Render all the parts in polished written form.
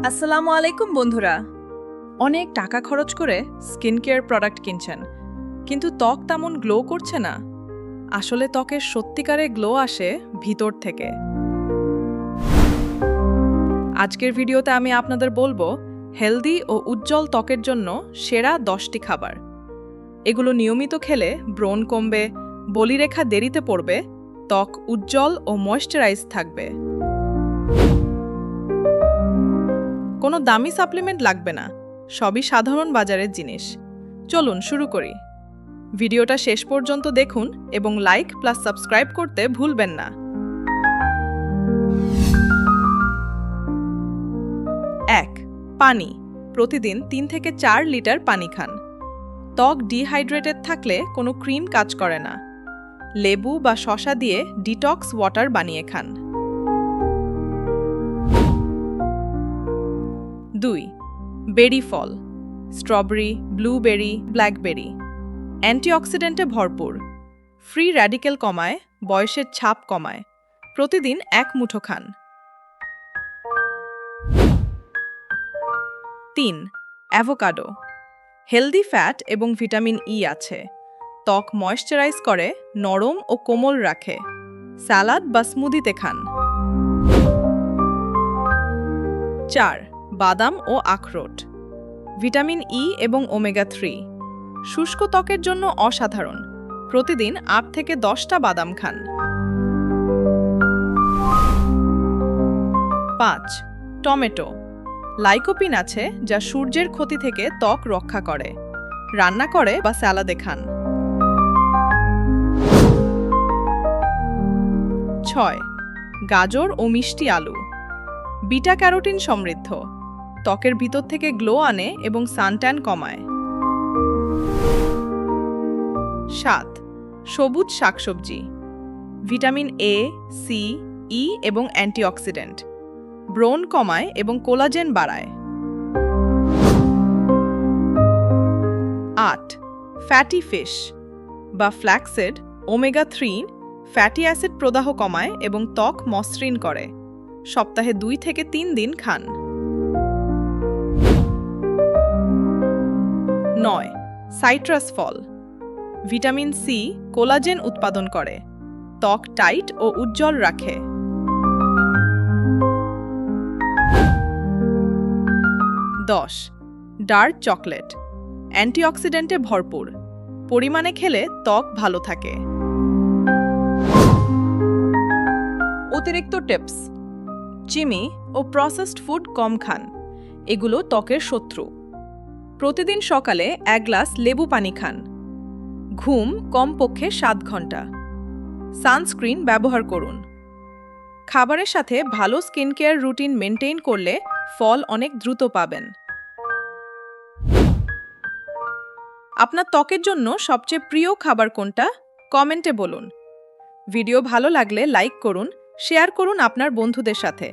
আসসালামু আলাইকুম বন্ধুরা। অনেক টাকা খরচ করে স্কিন কেয়ার প্রোডাক্ট কিনছেন, কিন্তু ত্বক তেমন গ্লো করছে না। আসলে ত্বকের সত্যিকারে গ্লো আসে ভিতর থেকে। আজকের ভিডিওতে আমি আপনাদের বলবো হেলদি ও উজ্জ্বল ত্বকের জন্য সেরা 10টি খাবার। এগুলো নিয়মিত খেলে ব্রণ কমবে, বলিরেখা দেরিতে পড়বে, ত্বক উজ্জ্বল ও ময়েশ্চারাইজ থাকবে। কোনো দামি সাপ্লিমেন্ট লাগবে না, সবই সাধারণ বাজারের জিনিস। চলুন শুরু করি। ভিডিওটা শেষ পর্যন্ত দেখুন এবং লাইক প্লাস সাবস্ক্রাইব করতে ভুলবেন না। 1. পানি। প্রতিদিন 3 থেকে 4 লিটার পানি খান। ত্বক ডিহাইড্রেটেড থাকলে কোনো ক্রিম কাজ করে না। লেবু বা শসা দিয়ে ডিটক্স ওয়াটার বানিয়ে খান। 2. বেরি ফল। Strawberry, blueberry, blackberry. অ্যান্টিঅক্সিডেন্টে ভরপুর। ফ্রি র্যাডিক্যাল কমায়, বয়সের ছাপ কমায়। প্রতিদিন 1 মুঠো খান। 3. অ্যাভোকাডো। হেলদি ফ্যাট এবং ভিটামিন ই আছে। ত্বক ময়েশ্চারাইজ করে, নরম ও কোমল রাখে। স্যালাড বা স্মুদিতে খান। 4. বাদাম ও আখরোট। ভিটামিন ই এবং ওমেগা 3 শুষ্ক ত্বকের জন্য অসাধারণ। প্রতিদিন 8 থেকে 10টা বাদাম খান। 5. টমেটো। লাইকোপিন আছে যা সূর্যের ক্ষতি থেকে ত্বক রক্ষা করে। রান্না করে বা স্যালাডে খান। 6. গাজর ও মিষ্টি আলু। বিটা ক্যারোটিন সমৃদ্ধ। ত্বকের ভিতর থেকে গ্লো আনে এবং সানট্যান কমায়। 7. সবুজ শাকসবজি। ভিটামিন এ, সি, ই এবং অ্যান্টিঅক্সিডেন্ট। ব্রণ কমায় এবং কোলাজেন বাড়ায়। 8. ফ্যাটি ফিশ বা ফ্ল্যাক্সিড। ওমেগা 3 ফ্যাটি অ্যাসিড প্রদাহ কমায় এবং ত্বক মসৃণ করে। সপ্তাহে 2 থেকে 3 দিন খান। 9. সাইট্রাস ফল। ভিটামিন সি কোলাজেন উৎপাদন করে। ত্বক টাইট ও উজ্জ্বল রাখে। 10. Dark chocolate. অ্যান্টিঅক্সিডেন্টে ভরপুর। পরিমাণে খেলে ত্বক ভালো থাকে। অতিরিক্ত টিপস। চিনি ও প্রসেসড ফুড কম খান, এগুলো ত্বকের শত্রু। প্রতিদিন সকালে 1 গ্লাস লেবু পানি খান। ঘুম কমপক্ষে 7 ঘন্টা। সানস্ক্রিন ব্যবহার করুন। খাবারের সাথে ভালো স্কিন কেয়ার রুটিন মেনটেইন করলে ফল অনেক দ্রুত পাবেন। আপনার ত্বকের জন্য সবচেয়ে প্রিয় খাবার কোনটা কমেন্টে বলুন। ভিডিও ভালো লাগলে লাইক করুন, শেয়ার করুন আপনার বন্ধুদের সাথে।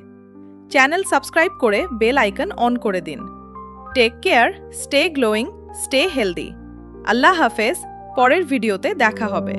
চ্যানেল সাবস্ক্রাইব করে বেল আইকন অন করে দিন। Take care, stay glowing, stay healthy. আল্লাহ হাফেজ। পরের ভিডিওতে দেখা হবে।